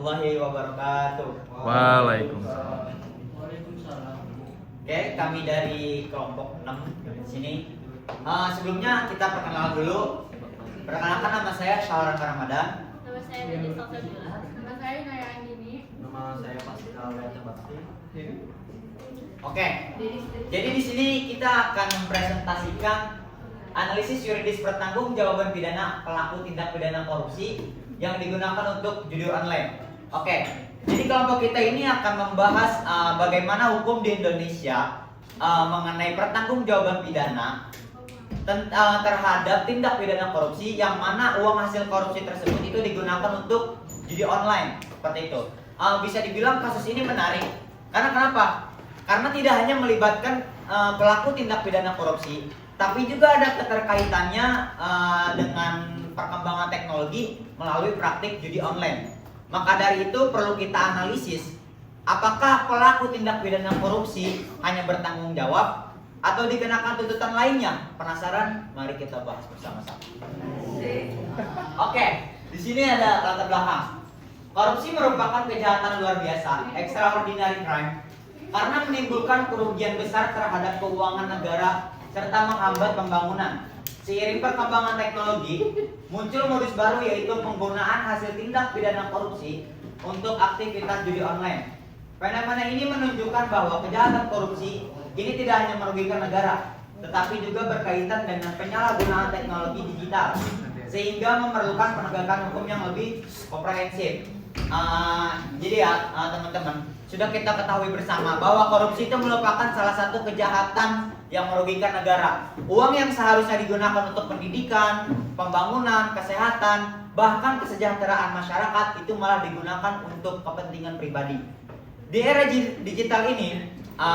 warahmatullahi wabarakatuh. Waalaikumsalam. Oke, kami dari kelompok 6 di sini. Sebelumnya kita perkenalan dulu. Perkenalkan, nama saya Syahran Ramadan. Nama saya Dede Salsabila. Nama saya Naya Andini. Nama saya Pascal Bakti. Oke. Jadi di sini kita akan mempresentasikan analisis yuridis pertanggungjawaban pidana pelaku tindak pidana korupsi yang digunakan untuk judi online. Oke. Jadi kelompok kita ini akan membahas bagaimana hukum di Indonesia mengenai pertanggungjawaban pidana terhadap tindak pidana korupsi yang mana uang hasil korupsi tersebut itu digunakan untuk judi online seperti itu. Bisa dibilang kasus ini menarik karena kenapa? Karena tidak hanya melibatkan pelaku tindak pidana korupsi, tapi juga ada keterkaitannya dengan perkembangan teknologi melalui praktik judi online. Maka dari itu perlu kita analisis apakah pelaku tindak pidana korupsi hanya bertanggung jawab atau dikenakan tuntutan lainnya. Penasaran? Mari kita bahas bersama-sama. Oke, di sini ada latar belakang. Korupsi merupakan kejahatan luar biasa, extraordinary crime, karena menimbulkan kerugian besar terhadap keuangan negara serta menghambat pembangunan. Seiring perkembangan teknologi, muncul modus baru yaitu penggunaan hasil tindak pidana korupsi untuk aktivitas judi online. Fenomena ini menunjukkan bahwa kejahatan korupsi ini tidak hanya merugikan negara, tetapi juga berkaitan dengan penyalahgunaan teknologi digital, sehingga memerlukan penegakan hukum yang lebih komprehensif. Jadi ya teman-teman, sudah kita ketahui bersama bahwa korupsi itu merupakan salah satu kejahatan yang merugikan negara. Uang yang seharusnya digunakan untuk pendidikan, pembangunan, kesehatan, bahkan kesejahteraan masyarakat itu malah digunakan untuk kepentingan pribadi. Di era digital ini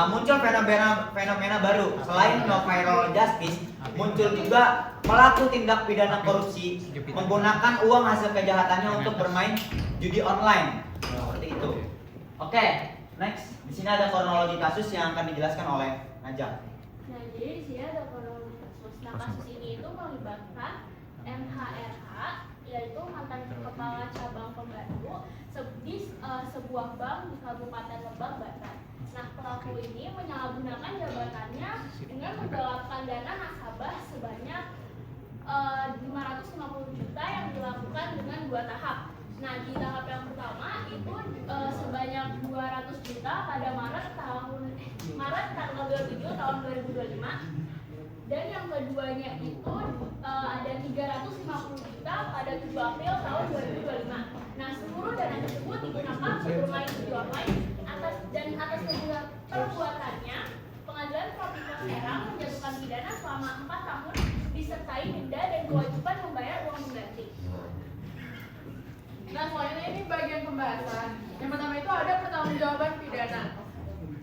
muncul fenomena baru. Selain no viral justice, muncul juga pelaku tindak pidana korupsi menggunakan uang hasil kejahatannya untuk bermain judi online. Seperti itu. Oke, next. Di sini ada kronologi kasus yang akan dijelaskan oleh Najah. Nah, jadi di sini ada kronologi kasus. Nah, kasus ini itu melibatkan MHRH, yaitu mantan kepala cabang pembantu di sebuah bank di Kabupaten Lebak, Banten. Nah, pelaku ini menyalahgunakan jabatannya dengan menggelapkan dana nasabah sebanyak 550 juta yang dilakukan dengan 2 tahap. Nah, di tahap yang pertama itu sebanyak 200 juta pada Maret tanggal 27 tahun 2025. Dan yang keduanya itu ada 350 juta pada 7 April tahun 2025. Nah, seluruh dana tersebut digunakan untuk bermain judi online atas perbuatannya. Pengadilan Provinsi Serang menjatuhkan pidana selama 4 tahun disertai denda dan kewajiban membayar uang pengganti. Nah, selanjutnya ini bagian pembahasan. Yang pertama itu ada pertanggungjawaban pidana.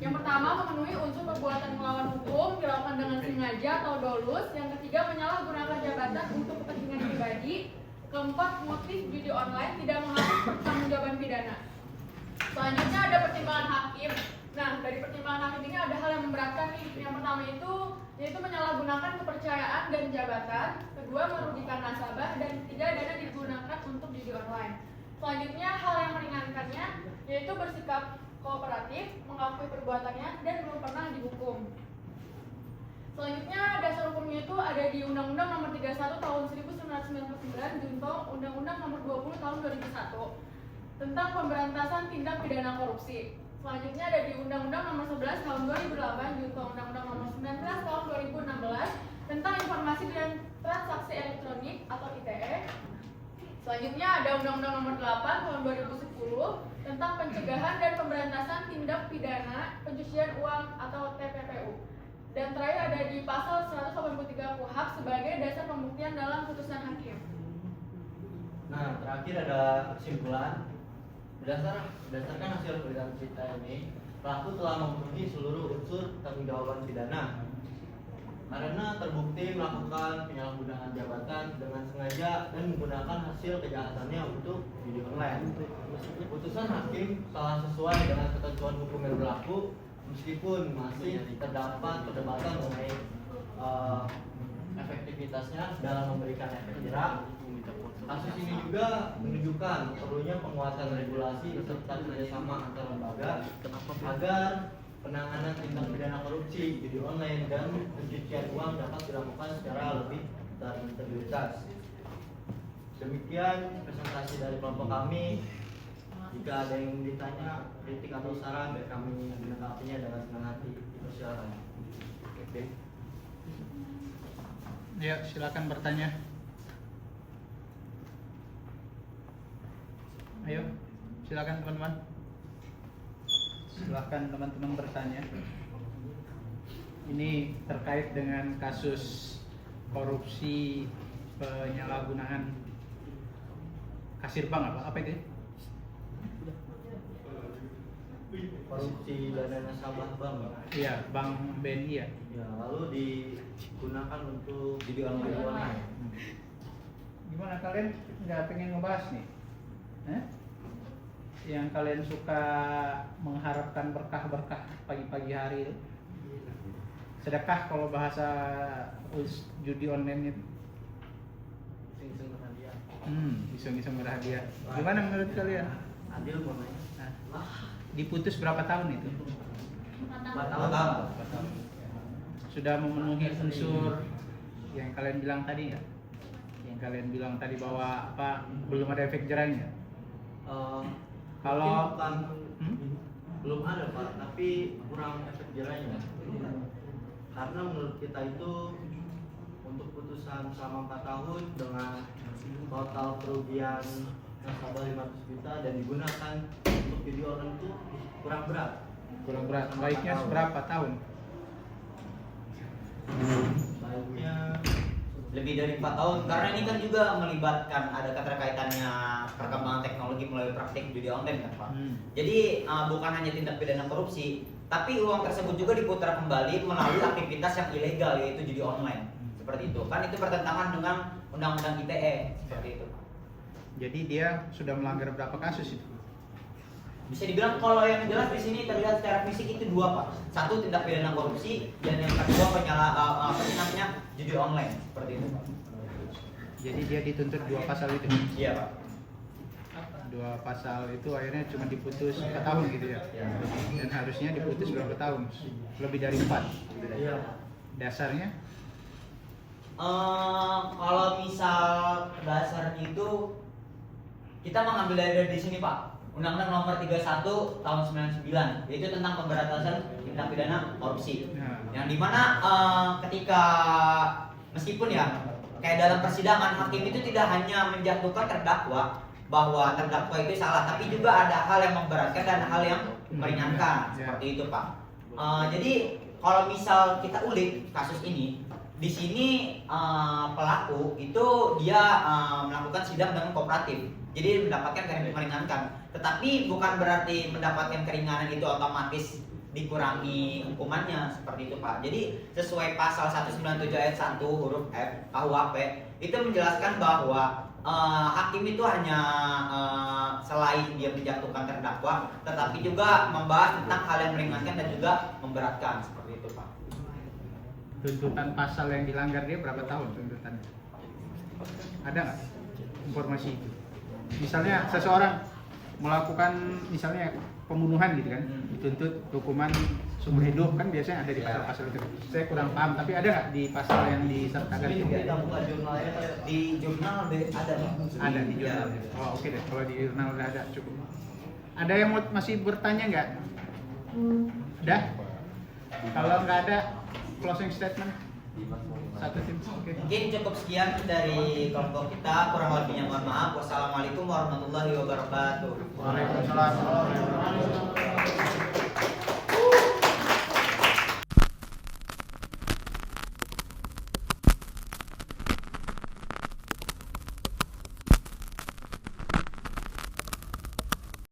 Yang pertama, memenuhi unsur perbuatan melawan hukum dilakukan dengan sengaja atau dolus. Yang ketiga, menyalahgunakan jabatan untuk kepentingan pribadi. Keempat, motif judi online tidak mengandung pertanggungjawaban pidana. Selanjutnya ada pertimbangan hakim. Nah, dari pertimbangan hakim ini ada hal yang memberatkan nih. Yang pertama itu yaitu menyalahgunakan kepercayaan dan jabatan. Kedua, merugikan nasabah. Dan ketiga, dana digunakan untuk judi online. Selanjutnya, hal yang meringankannya yaitu bersikap kooperatif, mengakui perbuatannya, dan belum pernah dihukum. Selanjutnya, dasar hukumnya itu ada di Undang-Undang Nomor 31 Tahun 1999 junto Undang-Undang Nomor 20 Tahun 2001 tentang pemberantasan tindak pidana korupsi. Selanjutnya ada di Undang-Undang Nomor 11 Tahun 2008 junto Undang-Undang Nomor 19 Tahun 2016 tentang informasi dan transaksi elektronik atau ITE. Selanjutnya ada Undang-Undang Nomor 8 Tahun 2010 tentang pencegahan dan pemberantasan tindak pidana pencucian uang atau TPPU. Dan terakhir ada di pasal 183 KUHP sebagai dasar pembuktian dalam putusan hakim. Nah, terakhir ada kesimpulan. Berdasarkan hasil perbedaan cerita ini, pelaku telah memenuhi seluruh unsur pertanggungjawaban pidana karena terbukti melakukan penyalahgunaan jabatan dengan sengaja dan menggunakan hasil kejahatannya untuk judi online. Putusan hakim telah sesuai dengan ketentuan hukum yang berlaku, meskipun masih terdapat perdebatan mengenai efektivitasnya dalam memberikan efek jerak Kasus ini juga menunjukkan perlunya penguatan regulasi serta kerjasama antar lembaga agar penanganan tindak pidana korupsi judi online dan pencucian uang dapat dilakukan secara lebih terintegritas. Demikian presentasi dari kelompok kami. Jika ada yang ditanya, kritik atau saran, biar kami menanggapinya dengan senang hati. Silakan. Oke. Ya, silakan bertanya. Ayo, silakan teman-teman. Silakan teman-teman bertanya. Ini terkait dengan kasus korupsi penyalahgunaan kasir bank apa itu? Korupsi dana nasabah bank. Iya, bank BNI ya. Ya, lalu digunakan untuk Judi online. Gimana kalian nggak pengen ngebahas nih? Yang kalian suka mengharapkan berkah-berkah pagi-pagi hari itu? Sedekah kalau bahasa judi online itu? Iseng-iseng berhadiah. Gimana menurut kalian? Adil namanya. Nah, diputus berapa tahun itu? 4 tahun. 4 tahun. Sudah memenuhi unsur yang kalian bilang tadi nggak? Yang kalian bilang tadi bahwa apa belum ada efek jerahnya? Kalau- Mungkin bukan, belum ada Pak, tapi kurang efek jerahnya. Karena menurut kita itu untuk putusan selama 4 tahun dengan total kerugian nasabah 500 juta dan digunakan untuk judi online itu kurang berat. Kurang berat. Baiknya seberapa tahun? Baiknya Lebih dari 4 tahun, karena ini kan juga melibatkan ada keterkaitannya perkembangan teknologi melalui praktik judi online kan Pak. Jadi bukan hanya tindak pidana korupsi, tapi uang tersebut juga diputar kembali melalui aktivitas yang ilegal, yaitu judi online. Seperti itu. Kan itu bertentangan dengan Undang-Undang ITE, seperti itu Pak. Jadi dia sudah melanggar berapa kasus itu? Bisa dibilang kalau yang jelas di sini terlihat secara fisik itu 2 Pak. Satu tindak pidana korupsi dan yang kedua judi online, seperti itu Pak. Jadi dia dituntut 2 pasal itu. Iya Pak. 2 pasal itu akhirnya cuma diputus 4 tahun gitu ya. Dan harusnya diputus berapa tahun? Lebih dari 4. iya. Dasarnya Kalau misal dasarnya itu kita mengambil dari di sini Pak. Undang-Undang Nomor 31 Tahun 99, yaitu tentang pemberantasan tindak pidana korupsi. Nah. Yang dimana ketika meskipun ya kayak dalam persidangan hakim itu tidak hanya menjatuhkan terdakwa bahwa terdakwa itu salah, tapi juga ada hal yang memberatkan dan hal yang meringankan, seperti itu Pak. Jadi kalau misal kita ulik kasus ini, di sini pelaku itu dia melakukan sidang dengan kooperatif, jadi mendapatkan meringankan. Tetapi bukan berarti mendapatkan keringanan itu otomatis dikurangi hukumannya, seperti itu Pak. Jadi sesuai pasal 197 ayat 1 huruf F KUHP itu menjelaskan bahwa hakim itu hanya selain dia menjatuhkan terdakwa, tetapi juga membahas tentang hal yang meringankan dan juga memberatkan, seperti itu Pak. tuntutan pasal yang dilanggar dia berapa tahun tuntutannya? Ada nggak informasi itu? Misalnya seseorang melakukan misalnya pembunuhan gitu kan, dituntut hukuman seumur hidup, kan biasanya ada di pasal-pasal itu. Saya kurang paham, tapi ada nggak di pasal yang disertakan Ini itu? kita buka jurnalnya Di jurnal ada Pak. Ada di jurnal. Oh oke deh, kalau di jurnal udah ada cukup. Ada yang masih bertanya nggak? Udah? Kalau nggak ada, closing statement satu tim. Oke. Mungkin cukup sekian dari kelompok kita, kurang lebihnya mohon maaf. Wassalamualaikum warahmatullahi wabarakatuh. Waalaikumsalam warahmatullahi wabarakatuh.